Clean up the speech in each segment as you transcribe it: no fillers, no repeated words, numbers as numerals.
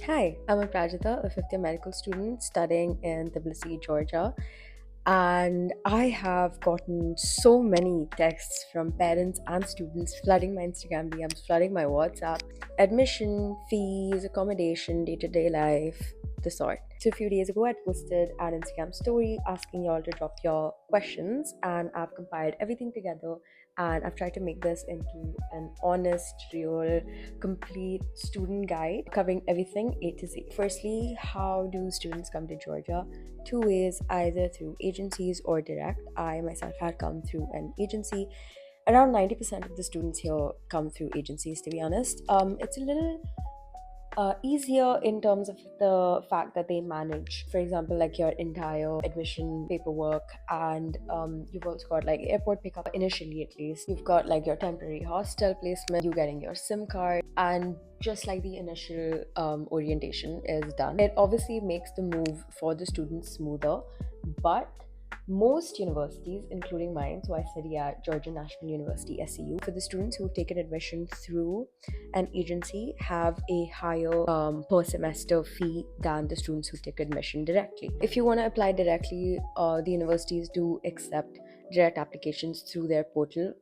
Hi, I'm Aprajita, a fifth year medical student studying in Tbilisi, Georgia. And I have gotten so many texts from parents and students flooding my Instagram DMs, flooding my WhatsApp, admission, fees, accommodation, day to day life, the sort. So, a few days ago, I posted an Instagram story asking y'all to drop your questions, and I've compiled everything together and I've tried to make this into an honest, real, complete student guide covering everything A to Z. Firstly, how do students come to Georgia? Two ways, either through agencies or direct. I myself had come through an agency. Around 90% of the students here come through agencies, to be honest. It's a little easier in terms of the fact that they manage, for example, like your entire admission paperwork, and you've also got like airport pickup initially, at least. You've got like your temporary hostel placement, you getting your SIM card, and just like the initial orientation is done. It obviously makes the move for the students smoother, but most universities, including mine, so I study at Georgian National University SEU, for the students who've taken admission through an agency, have a higher per semester fee than the students who take admission directly. If you want to apply directly, the universities do accept direct applications through their portal,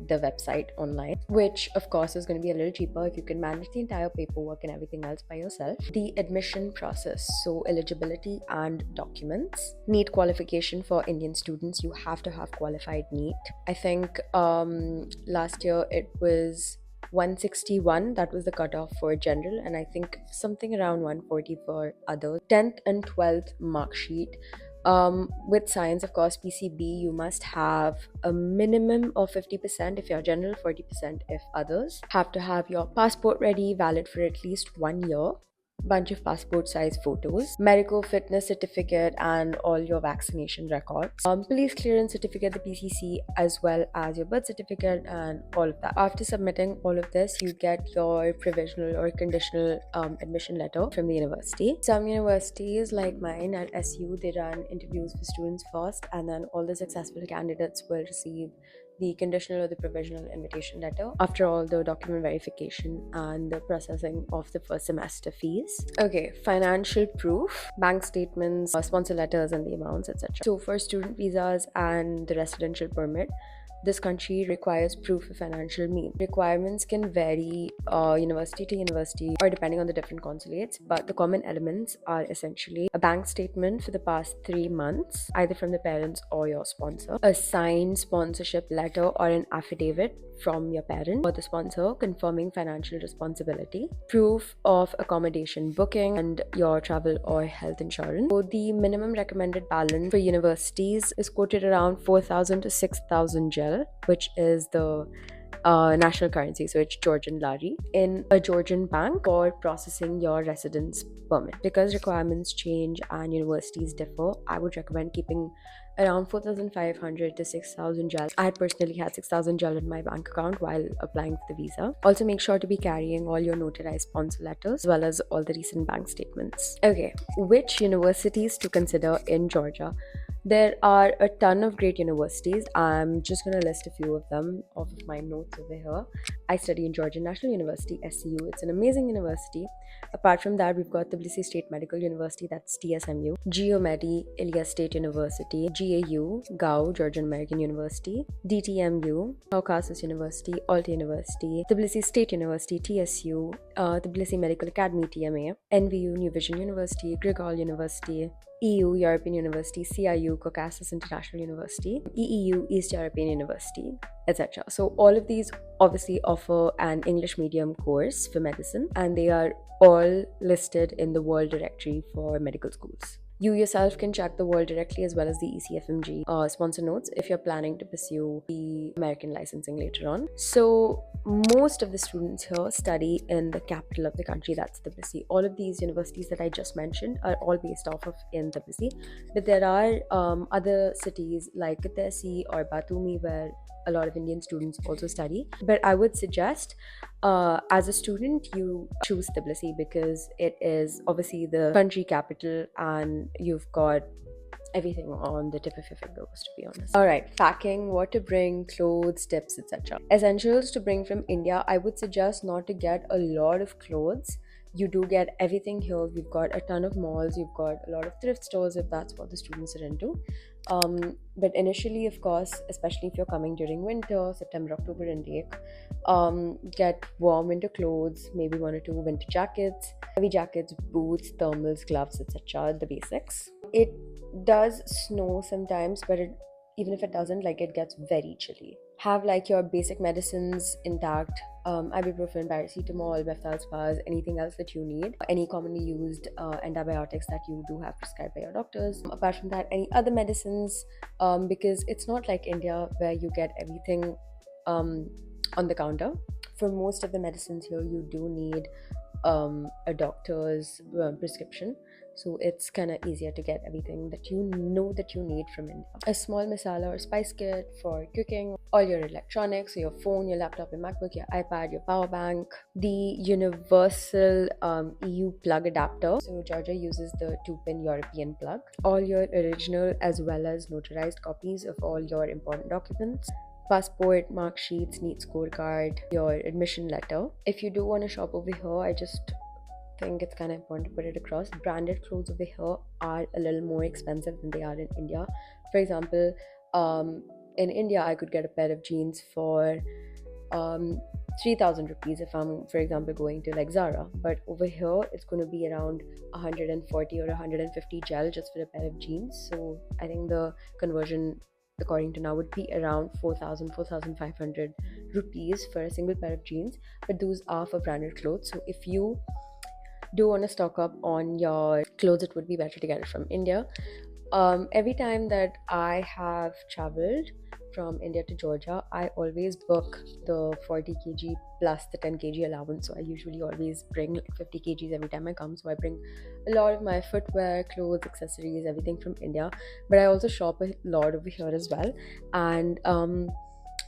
their website online, which of course is going to be a little cheaper if you can manage the entire paperwork and everything else by yourself. The admission process, so eligibility and documents. NEET qualification for Indian students, you have to have qualified NEET. I think last year it was 161, that was the cutoff for general, and I think something around 140 for others. 10th and 12th mark sheet. With science, of course, PCB, you must have a minimum of 50% if you're general, 40% if others. Have to have your passport ready, valid for at least 1 year. Bunch of passport size photos, medical fitness certificate, and all your vaccination records, police clearance certificate, the PCC, as well as your birth certificate, and all of that. After submitting all of this, you get your provisional or conditional admission letter from the university. Some universities like mine at SU, they run interviews for students first, and then all the successful candidates will receive the conditional or the provisional invitation letter after all the document verification and the processing of the first semester fees. Okay, financial proof, bank statements, sponsor letters and the amounts, etc. So for student visas and the residential permit, this country requires proof of financial means. Requirements can vary university to university or depending on the different consulates, but the common elements are essentially a bank statement for the past 3 months, either from the parents or your sponsor, a signed sponsorship letter or an affidavit from your parent or the sponsor confirming financial responsibility, proof of accommodation booking, and your travel or health insurance. So the minimum recommended balance for universities is quoted around 4,000 to 6,000 gel, which is the national currency, so it's Georgian lari, in a Georgian bank for processing your residence permit. Because requirements change and universities differ, I would recommend keeping around 4,500 to 6,000 gel. I personally had 6,000 gel in my bank account while applying for the visa. Also, make sure to be carrying all your notarized sponsor letters as well as all the recent bank statements. Okay, which universities to consider in Georgia? There are a ton of great universities. I'm just going to list a few of them off of my notes over here. I study in Georgian National University, SEU. It's an amazing university. Apart from that, we've got Tbilisi State Medical University, that's TSMU, Geomedi, Ilia State University, GAU, GAU, Georgian American University, DTMU, Caucasus University, Alta University, Tbilisi State University, TSU, Tbilisi Medical Academy, TMA, NVU, New Vision University, Grigol University, EU, European University, CIU, Caucasus International University, EEU, East European University, etc. So all of these obviously offer an English medium course for medicine, and they are all listed in the World Directory for medical schools. You yourself can check the world directly as well as the ECFMG sponsor notes if you're planning to pursue the American licensing later on. So most of the students here study in the capital of the country, that's Tbilisi. All of these universities that I just mentioned are all based off of in Tbilisi, but there are other cities like Tbilisi or Batumi where a lot of Indian students also study. But I would suggest as a student you choose Tbilisi because it is obviously the country capital and you've got everything on the tip of your fingers, to be honest. All right, packing, what to bring, clothes, tips, etc. Essentials to bring from India. I would suggest not to get a lot of clothes you do get everything here. We've got a ton of malls, you've got a lot of thrift stores if that's what the students are into. But initially, of course, especially if you're coming during winter, September, October intake, get warm winter clothes, maybe one or two winter jackets, heavy jackets, boots, thermals, gloves, etc. The basics. It does snow sometimes, but even if it doesn't, like, it gets very chilly. Have like your basic medicines intact, ibuprofen, paracetamol, methylspars, anything else that you need, any commonly used antibiotics that you do have prescribed by your doctors. Apart from that, any other medicines, because it's not like India where you get everything on the counter. For most of the medicines here, you do need a doctor's prescription, so it's kind of easier to get everything that you know that you need from India. A small masala or spice kit for cooking, all your electronics, so your phone, your laptop, your MacBook, your iPad, your power bank, the universal EU plug adapter. So Georgia uses the 2-pin European plug, all your original as well as notarized copies of all your important documents, passport, mark sheets, neat scorecard, your admission letter. If you do want to shop over here, I just think it's kind of important to put it across. Branded clothes over here are a little more expensive than they are in India. For example, in India, I could get a pair of jeans for 3,000 rupees if I'm, for example, going to like Zara. But over here, it's going to be around 140 or 150 gel just for a pair of jeans. So I think the conversion according to now would be around 4,500 rupees for a single pair of jeans. But those are for branded clothes. So if you do want to stock up on your clothes, it would be better to get it from India. Every time that I have traveled from India to Georgia, I always book the 40 kg plus the 10 kg allowance. So I usually always bring like 50 kgs every time I come. So I bring a lot of my footwear, clothes, accessories, everything from India. But I also shop a lot over here as well. And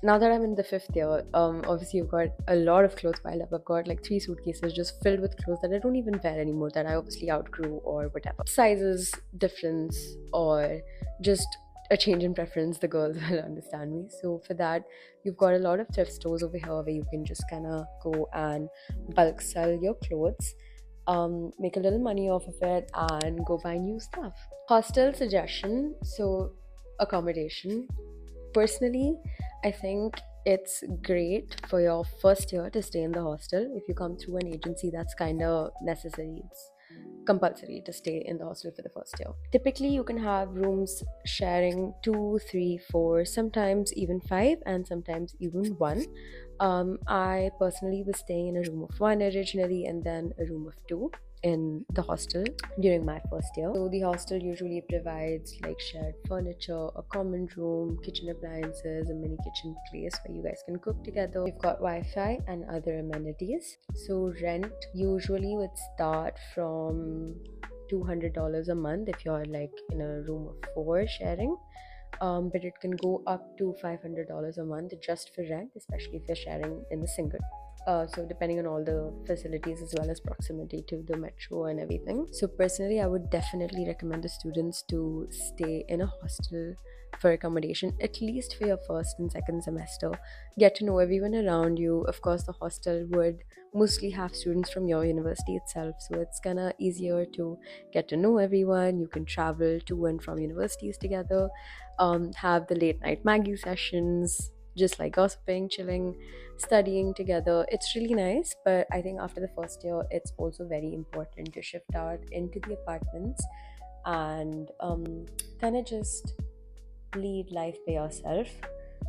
now that I'm in the 5th year, obviously you've got a lot of clothes piled up. I've got like 3 suitcases just filled with clothes that I don't even wear anymore, that I obviously outgrew or whatever. Sizes difference or just a change in preference, the girls will understand me. So for that, you've got a lot of thrift stores over here where you can just kind of go and bulk sell your clothes, make a little money off of it, and go buy new stuff. Hostel suggestion. So accommodation. Personally, I think it's great for your first year to stay in the hostel. If you come through an agency, that's kind of necessary. It's compulsory to stay in the hostel for the first year. Typically, you can have rooms sharing 2, 3, 4, sometimes even 5, and sometimes even 1. I personally was staying in a room of 1 originally and then a room of 2 in the hostel during my first year. So the hostel usually provides like shared furniture, a common room, kitchen appliances, a mini kitchen place where you guys can cook together. You've got Wi-Fi and other amenities. So rent usually would start from $200 a month if you're like in a room of 4 sharing. But it can go up to $500 a month just for rent, especially if you're sharing in the single. So depending on all the facilities as well as proximity to the metro and everything. So personally, I would definitely recommend the students to stay in a hostel for accommodation, at least for your first and second semester. Get to know everyone around you. Of course, the hostel would mostly have students from your university itself, so it's kind of easier to get to know everyone. You can travel to and from universities together, have the late night Maggie sessions, just like gossiping, chilling, studying together. It's really nice, but I think after the first year, it's also very important to shift out into the apartments and kind of just lead life by yourself.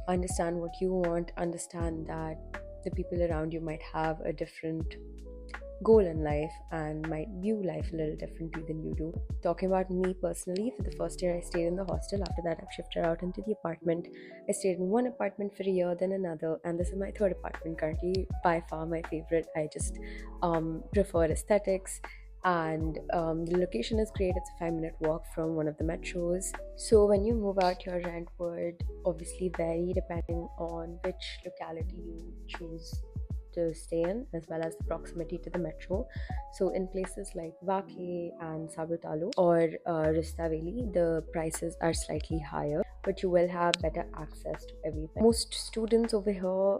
Understand what you want, understand that the people around you might have a different goal in life and might view life a little differently than you do. Talking about me personally, for the first year I stayed in the hostel. After that, I've shifted out into the apartment. I stayed in one apartment for a year, then another, and this is my third apartment currently. By far my favorite. I just prefer aesthetics, and the location is great. It's a 5-minute walk from one of the metros. So when you move out, your rent would obviously vary depending on which locality you choose to stay in, as well as the proximity to the metro. So in places like Vake and Sabrutalo or Ristaveli, the prices are slightly higher, but you will have better access to everything. Most students over here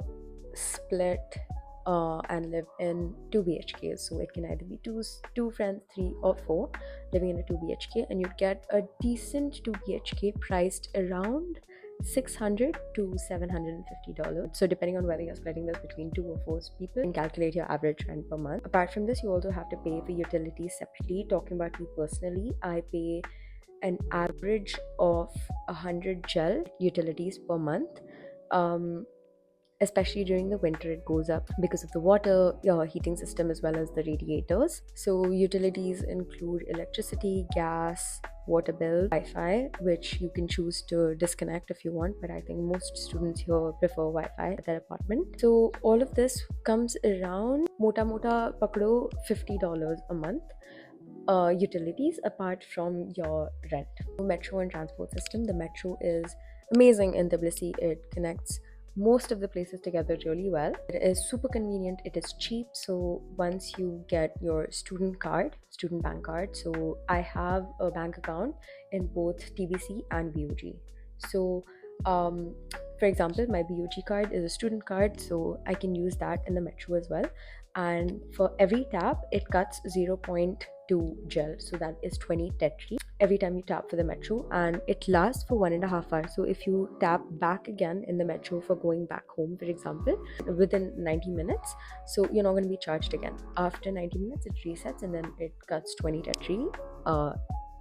split and live in 2 BHKs. So it can either be two friends, three or four living in a 2 BHK, and you'd get a decent 2 BHK priced around $600 to $750. So depending on whether you're splitting this between two or four people, you can calculate your average rent per month. Apart from this, you also have to pay for utilities separately. Talking about me personally, I pay an average of 100 gel utilities per month. Especially during the winter, it goes up because of the water heating system as well as the radiators. So utilities include electricity, gas, water bill, Wi-Fi, which you can choose to disconnect if you want, but I think most students here prefer Wi-Fi at their apartment. So all of this comes around mota mota pakdo $50 a month. Utilities apart from your rent. Metro and transport system. The metro is amazing in Tbilisi. It connects most of the places together really well. It is super convenient, it is cheap. So once you get your student bank card, so I have a bank account in both TBC and BOG. So for example, my BOG card is a student card, so I can use that in the metro as well. And for every tap, it cuts 0.2 gel, so that is 20 tetri every time you tap for the metro, and it lasts for 1.5 hours. So if you tap back again in the metro for going back home, for example, within 90 minutes, so you're not going to be charged again. After 90 minutes, it resets and then it cuts 20 tetri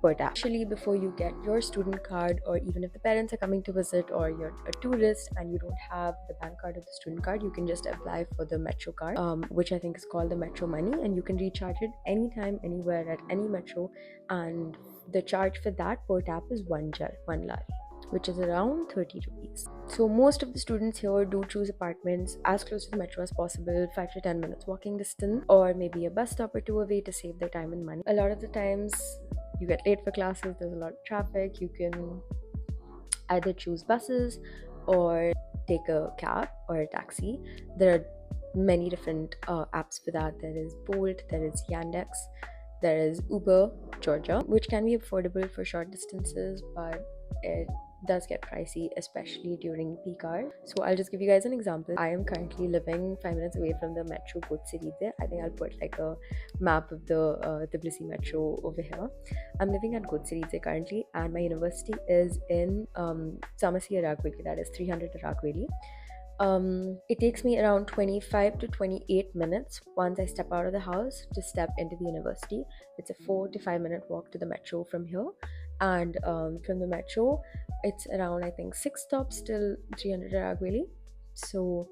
per tap. Actually, before you get your student card, or even if the parents are coming to visit, or you're a tourist and you don't have the bank card or the student card, you can just apply for the metro card, which I think is called the Metro Money, and you can recharge it anytime, anywhere, at any metro, and the charge for that per tap is 1 lari, which is around 30 rupees. So most of the students here do choose apartments as close to the metro as possible, 5 to 10 minutes walking distance, or maybe a bus stop or two away to save their time and money. A lot of the times you get late for classes, there's a lot of traffic, you can either choose buses or take a cab or a taxi. There are many different apps for that. There is Bolt, there is Yandex, there is Uber, Georgia, which can be affordable for short distances, but it does get pricey, especially during peak hour. So I'll just give you guys an example. I am currently living 5 minutes away from the metro Godsiridze. I think I'll put like a map of the Tbilisi metro over here. I'm living at Godsiridze currently, and my university is in Samasi Aragveli, that is 300 Aragveli. It takes me around 25 to 28 minutes once I step out of the house to step into the university. It's a 4 to 5 minute walk to the metro from here, and from the metro it's around, I think, 6 stops till 300 Aragveli. So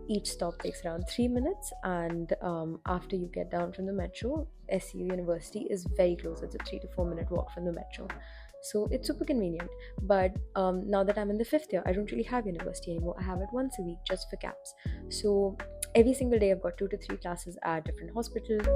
each stop takes around 3 minutes, and after you get down from the metro, SEU University is very close. It's a 3 to 4 minute walk from the metro. So it's super convenient. But now that I'm in the 5th year, I don't really have university anymore. I have it once a week just for caps. So every single day I've got 2 to 3 classes at different hospitals.